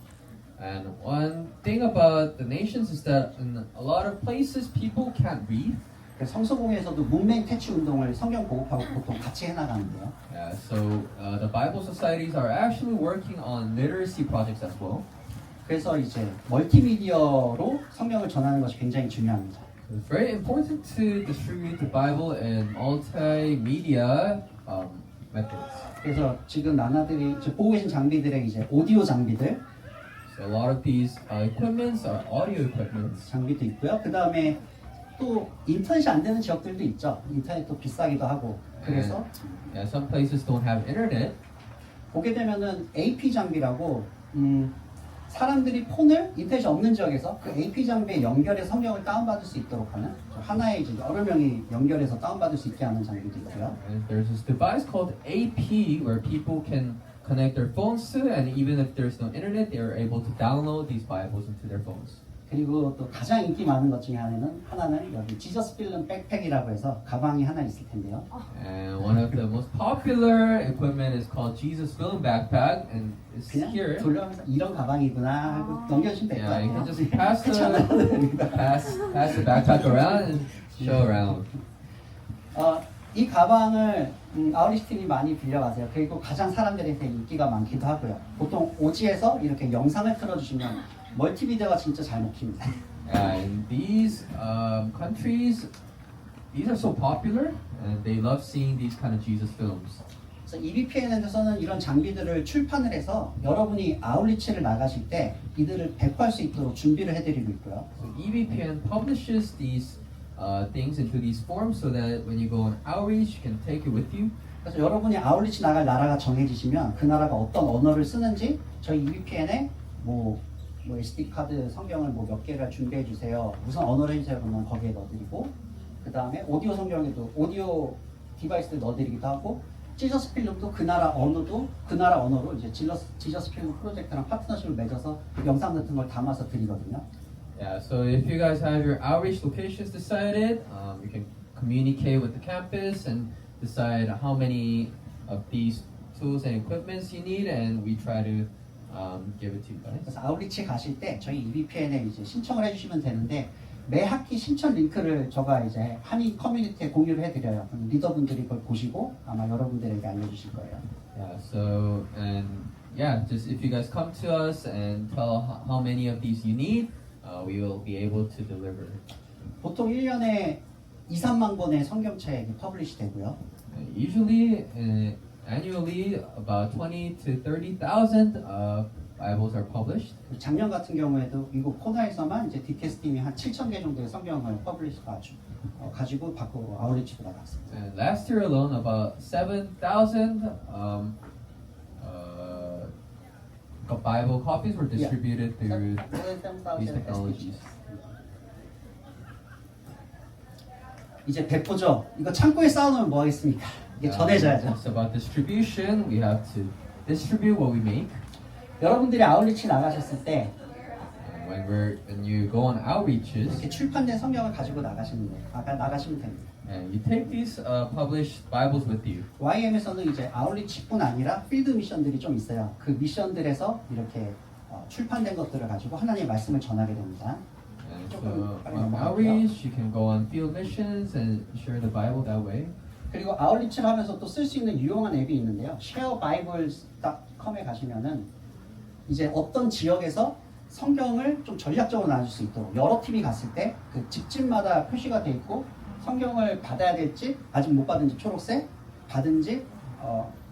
And one thing about the nations is that in a lot of places people can't read. 그래서 성서공회에서도 문맹 퇴치 운동을 성경 보급하고 보통 같이 해나가는데요. Yeah, so the Bible societies are actually working on literacy projects as well. 그래서 이제 멀티미디어로 성경을 전하는 것이 굉장히 중요합니다. So it's very important to distribute the Bible in multimedia methods. 그래서 지금 나나들이 지금 보고 계신 장비들의 이제 오디오 장비들 So a lot of these equipments are audio equipments. 장비도 있고요. 그 다음에 또 인터넷이 안 되는 지역들도 있죠. 인터넷도 비싸기도 하고. 그래서 Yeah, some places don't have internet. 보게 되면은 AP 장비라고 사람들이 폰을 인터넷이 없는 지역에서 그 AP 장비에 연결해 성경을 다운받을 수 있도록 하는 하나의 이제 여러 명이 연결해서 다운받을 수 있게 하는 장비도 있고요. And there's this device called AP where people can connect their phones to, and even if there's no internet, they are able to download these Bibles into their phones. 그리고 또 가장 인기 많은 것 중에 하나는 여기 지저스 필름 백팩이라고 해서 가방이 하나 있을 텐데요. And one of the most popular equipment is called Jesus Film Backpack, and it's 그냥 here. 돌려면서 이런 가방이구나 하고 넘겨주시면 될 것 Yeah, you 같아요. can just pass the backpack around and show around. 이 가방을 아우리시 팀이 많이 빌려가세요. 그리고 가장 사람들한테 인기가 많기도 하고요. 보통 오지에서 이렇게 영상을 틀어주시면 멀티미디어가 진짜 잘 먹힙니다. In these countries, these are so popular, and they love seeing these kind of Jesus films. 그래서 EBPN에서는 이런 장비들을 출판을 해서 여러분이 아울리치를 나가실 때 이들을 배포할 수 있도록 준비를 해드리고 있고요. So EBPN publishes these things into these forms so that when you go on outreach, you can take it with you. 그래서 여러분이 아울리치 나갈 나라가 정해지시면 그 나라가 어떤 언어를 쓰는지 저희 EBPN에 뭐 SD 카드 성경을 뭐 몇 개를 준비해 주세요. 무슨 언어를 해주세요. 그러면 거기에 넣어드리고 그 다음에 오디오 성경에도 오디오 디바이스를 넣어드리기도 하고 지저스 필름도 그 나라 언어로 이제 지저스 필름 프로젝트랑 파트너십을 맺어서 영상 같은 걸 담아서 드리거든요. Yeah, so if you guys have your outreach locations decided, you can communicate with the campus and decide how many of these tools and equipments you need, and we try to give it to you guys. 그래서 아울리치 가실 때 저희 EBPN에 이제 신청을 해주시면 되는데 매 학기 신청 링크를 제가 이제 한인 커뮤니티에 공유를 해드려요. 그럼 리더분들이 그걸 보시고 아마 여러분들에게 알려주실 거예요. Yeah, so and yeah, just if you guys come to us and tell how many of these you need, we will be able to deliver. 보통 1년에 2-3만 권의 성경책이 퍼블리시 되고요. Usually, annually, about 20 to 30,000 Bibles are published. 작년 같은 경우에도 미국 코나에서만 이제 DTS 팀이 한 7,000개 정도의 성경을 퍼블리시 가지고 밖으로 아울리치로 나갔습니다. And last year alone, about 7,000 Bible copies were distributed through these technologies. 이제 배포죠. 이거 창고에 쌓아놓으면 뭐 하겠습니까? 이게 전해져야죠. It's about distribution. We have to distribute what we make. 여러분들이 아울리치 나가셨을 때 when you go on outreaches 이렇게 출판된 성경을 가지고 나가시면 돼요. 나가시면 됩니다. and you take these published Bibles with you. YM에서는 이제 아울리치뿐 아니라 필드 미션들이 좀 있어요. 그 미션들에서 이렇게 출판된 것들을 가지고 하나님의 말씀을 전하게 됩니다. And 조금 so 빨리 on 넘어갈게요. outreach, you can go on field missions and share the Bible that way. 그리고 아울리치를 하면서 또 쓸 수 있는 유용한 앱이 있는데요. sharebibles.com에 가시면은 이제 어떤 지역에서 성경을 좀 전략적으로 나눠줄 수 있도록 여러 팀이 갔을 때 그 집집마다 표시가 돼 있고 성경을 받아야 될 집, 아직 못 받은 집 초록색, 받은 집,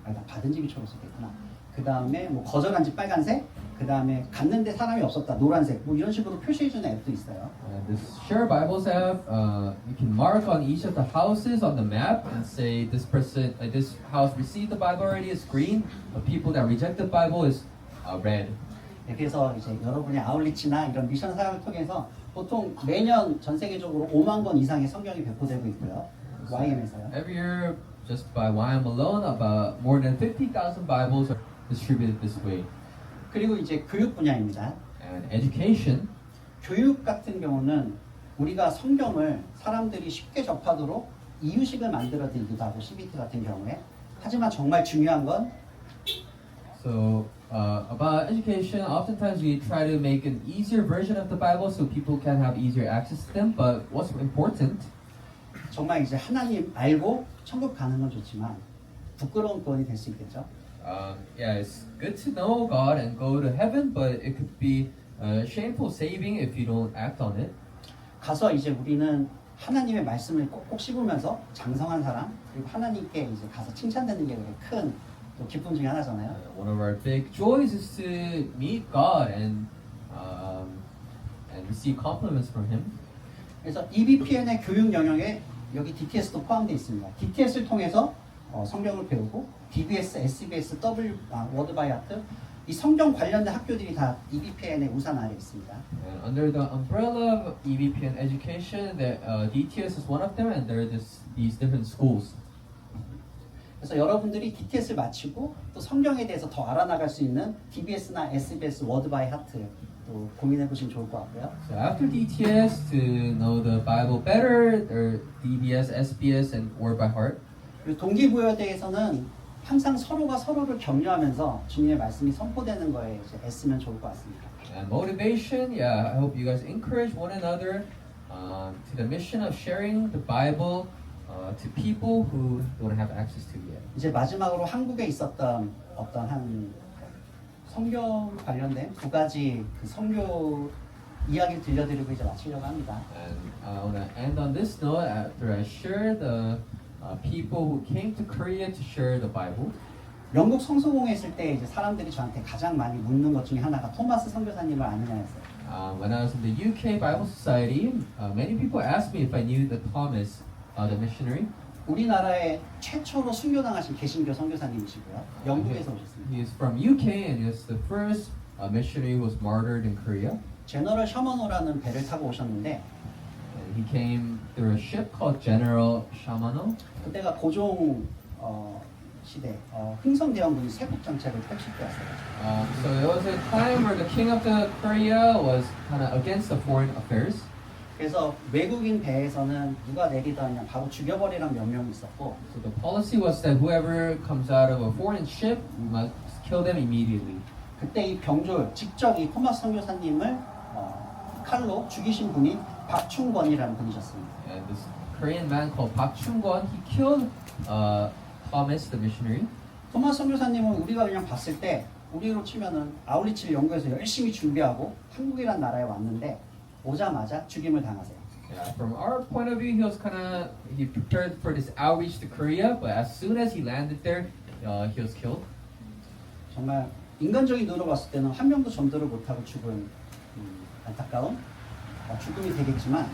아니다 받은 집이 초록색 됐구나. 그 다음에 뭐 거절한 집 빨간색, 그 다음에 갔는데 사람이 없었다 노란색, 뭐 이런 식으로 표시해주는 앱도 있어요. This Share Bibles app, you can mark on each of the houses on the map and say this person, this house received the Bible already is green, the people that reject the Bible is red. 네, 그래서 이제 여러분이 아울리치나 이런 미션 사역을 통해서 보통 매년 전 세계적으로 5만 권 이상의 성경이 배포되고 있고요. YM에서요. Every year, just by YM alone, about more than 50,000 Bibles are distributed this way. 그리고 이제 교육 분야입니다. And education, 교육 같은 경우는 우리가 성경을 사람들이 쉽게 접하도록 이유식을 만들어 드리기도 하고 CBT 같은 경우에 하지만 정말 중요한 건 so about education, oftentimes we try to make an easier version of the Bible so people can have easier access to them. But what's important 정말 이제 하나님 알고 천국 가는 건 좋지만 부끄러운 구원이 될 수 있겠죠. yeah, it's good to know God and go to heaven, but it could be shameful saving if you don't act on it. 가서 이제 우리는 하나님의 말씀을 꼭꼭 씹으면서 장성한 사람 그리고 하나님께 이제 가서 칭찬되는 게 큰 기쁨 중에 하나잖아요. One of our big joys is to meet God and receive compliments from Him. 그래서 EBPN의 교육 영역에 여기 DTS도 포함되어 있습니다. DTS를 통해서 성경을 배우고 DBS, SBS, 워드 바이 하트 이 성경 관련된 학교들이 다 EBPN의 우산 아래 있습니다. And under the umbrella of EVPN education, DTS is one of them, and there are these different schools. 그래서 여러분들이 DTS를 마치고 또 성경에 대해서 더 알아나갈 수 있는 DBS나 SBS, 워드 바이 하트 또 고민해 보시면 좋을 것 같고요. So after DTS, to know the Bible better, there are DBS, SBS, and Word by Heart. 그리고 동기부여대에서는 항상 서로가 서로를 격려하면서 주님의 말씀이 선포되는 거에 이제 애쓰면 좋을 것 같습니다. And motivation, yeah, I hope you guys encourage one another to the mission of sharing the Bible to people who don't have access to it yet. 이제 마지막으로 한국에 있었던 어떤 한 성경 관련된 두 가지 그 선교 이야기를 들려드리고 이제 마치려고 합니다. And I want to end on this note after I share the people who came to Korea to share the Bible. 영국 성소공회 있을 때 이제 사람들이 저한테 가장 많이 묻는 것 중에 하나가 토마스 선교사님을 아느냐였어요. When I was in the UK Bible Society, many people asked me if I knew the Thomas, the missionary. 우리나라에 최초로 순교당하신 개신교 선교사님이시고요. 영국에서 오셨습니다. He is from UK and he is the first missionary who was martyred in Korea. 제너럴 셔머노라는 배를 타고 오셨는데 And he came through a ship called General Shamano. 그때가 고종 시대 흥성대원군이 세국 정책을 펼칠 때였어요. So it was a time where the king of the Korea was kind of against the foreign affairs. 그래서 외국인 배에서는 누가 내리던 그냥 바로 죽여버리라는 명령이 있었고 So the policy was that whoever comes out of a foreign ship, we must kill them immediately. 그때 이 병졸 직접 이 토마스 선교사님을 칼로 죽이신 분이 박충권이라는 분이셨습니다. And this Korean man called Park Chung-kwon, he killed Thomas, the missionary. 토마스 선교사님은 우리가 그냥 봤을 때 우리로 치면은 아울리치를 연구해서 열심히 준비하고 한국이란 나라에 왔는데 오자마자 죽임을 당하세요. Yeah, from our point of view, he prepared for this outreach to Korea, but as soon as he landed there, he was killed. 정말 인간적인 눈으로 봤을 때는 한 명도 전도를 못하고 죽은 안타까운 죽음이 되겠지만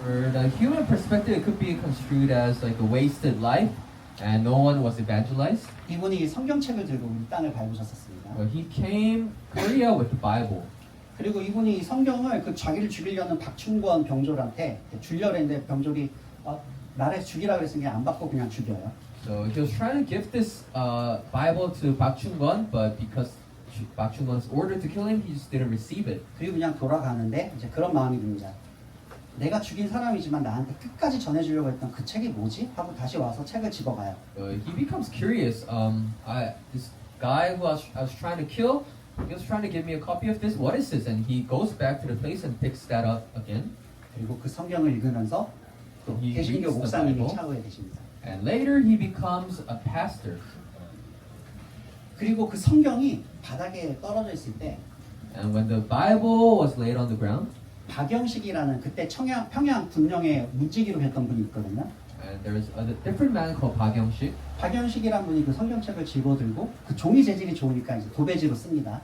For the human perspective, it could be construed as like a wasted life, and no one was evangelized. 이분이 성경책을 들고 우리 땅을 밟으셨었습니다. But he came Korea with the Bible. 그리고 이분이 이 성경을 그 자기를 죽이려는 박충권 병졸한테 주려고 했는데 병졸이 나를 죽이라 그랬으니까 안 받고 그냥 죽여요. So he was trying to give this Bible to Park Chung-kwon, but because Bak Chung-won's order to kill him, he just didn't receive it. 그리고 그냥 돌아가는데 이제 그런 마음이 듭니다. 내가 죽인 사람이지만 나한테 끝까지 전해주려고 했던 그 책이 뭐지? 하고 다시 와서 책을 집어가요. He becomes curious. This guy who I was trying to kill, he was trying to give me a copy of this. What is this? And he goes back to the place and picks that up again. 그리고 그 성경을 읽으면서 또 He 개신교 reads the 목사님이 Bible. 차오게 되십니다. And later he becomes a pastor. 그리고 그 성경이 바닥에 떨어져 있을 때 And when the Bible was laid on the ground, 박영식이라는 그때 평양 군령의 문지기로 했던 분이 있거든요. and there's a different man called Park Young-sik. 박영식이라는 분이 그 성경책을 집어들고 그 종이 재질이 좋으니까 이제 도배지로 씁니다.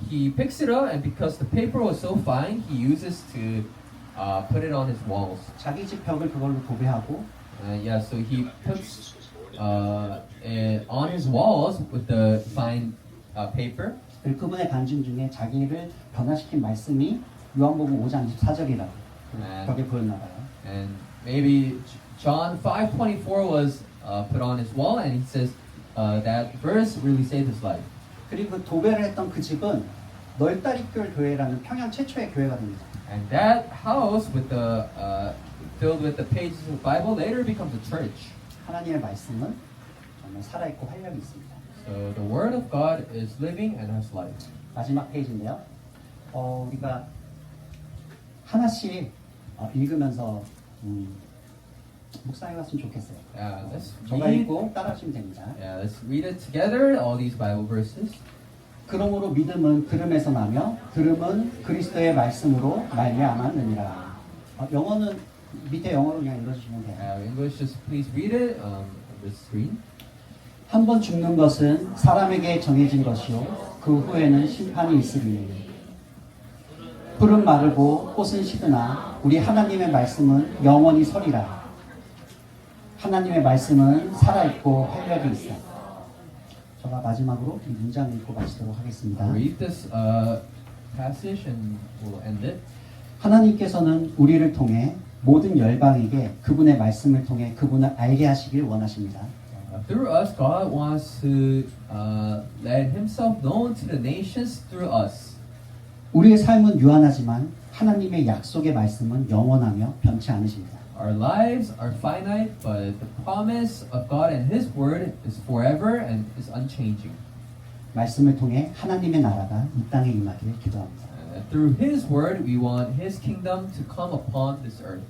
He picks it up, and because the paper was so fine, he uses to put it on his walls. 자기 집 벽을 그걸로 도배하고 Yeah, so he puts it on his walls with the fine paper. 그리고 그분의 간증 중에 자기를 변화시킨 말씀이 요한복음 5장 24절이라고 벽에 보였나 봐요. And maybe John 5:24 was put on his wall, and he says that verse really saved his life. 그리고 도배를 했던 그 집은 널다리교회 교회라는 평양 최초의 교회가 됩니다. And that house with the filled with the pages of the Bible later becomes a church. 하나님의 말씀은 정말 살아있고 활력이 있습니다. So the Word of God is living and has life. 마지막 페이지인데요. 우리가 하나씩 읽으면서 묵상해봤으면 좋겠어요. Yeah, let's 저가 read. 읽고 따라하시면 됩니다. Yeah, let's read it together. All these Bible verses. 그러므로 믿음은 들음에서 나며 들음은 그리스도의 말씀으로 말미암았느니라. 영어는 밑에 영어로 그냥 읽어주시면 돼요. English, just please read it on the screen. 한 번 죽는 것은 사람에게 정해진 것이요 그 후에는 심판이 있으리니 풀은 마르고 꽃은 시드나 우리 하나님의 말씀은 영원히 서리라. 하나님의 말씀은 살아있고 활력이 있어. 제가 마지막으로 이 문장 읽고 마치도록 하겠습니다. Read this passage and we'll end it. 하나님께서는 우리를 통해 모든 열방에게 그분의 말씀을 통해 그분을 알게 하시길 원하십니다. Through us, God wants to let Himself known to the nations through us. 우리의 삶은 유한하지만 하나님의 약속의 말씀은 영원하며 변치 않으십니다. Our lives are finite, but the promise of God and His Word is forever and is unchanging. 말씀을 통해 하나님의 나라가 이 땅에 임하기를 기도합니다. And through His Word, we want His kingdom to come upon this earth.